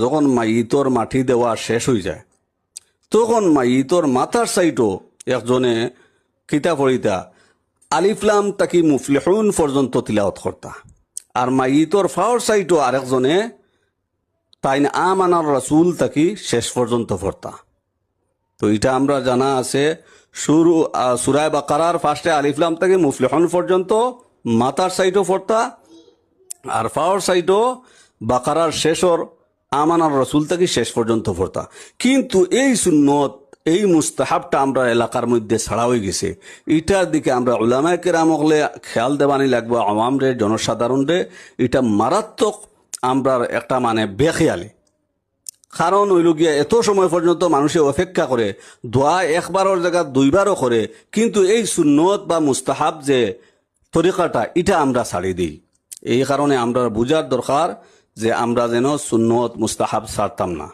যখন মাইতর মাটি দেওয়া শেষ হয়ে যায় তখন মাইতর মাথার সাইটও একজনে কিতা পড়িতা আলিফলাম তাকি মুফলিহুন পর্যন্ত তিলাওয়াত করতা, আর মাইতর ফাওয়ার সাইটও আরেকজনে তাইন আমানার রাসূল তাকি শেষ পর্যন্ত পড়তা। তো এটা আমরা জানা আছে সূরা বাকারার ফার্স্টে আলিফলাম থেকে মুফলিহুন পর্যন্ত মাথার সাইটও পড়তা, আর ফাওয়ার সাইটও বাকারার শেষর আমানার রাসূল থেকে শেষ পর্যন্ত পড়তা। কিন্তু এই সুন্নত এই মুস্তাহাবটা আমরা এলাকার মধ্যে ছাড়া হয়ে গেছে। এটার দিকে আমরা উলামায়ে কেরাম হলে খেয়াল দেওয়ানি লাগবো, আওয়ামরে জনসাধারণরে। এটা মারাত্মক আমরা একটা মানে বেখেয়ালি। কারণ হইল গিয়া এত সময় পর্যন্ত মানুষে অপেক্ষা করে, দোয়া একবারের জায়গা দুইবারও করে, কিন্তু এই সুন্নত বা মুস্তাহাব যে তরিকাটা এটা আমরা ছাড়ি দিই। এই কারণে আমরা বুঝার দরকার যে আমরা যেন সুন্নত মুস্তাহাব ছাড়তাম না।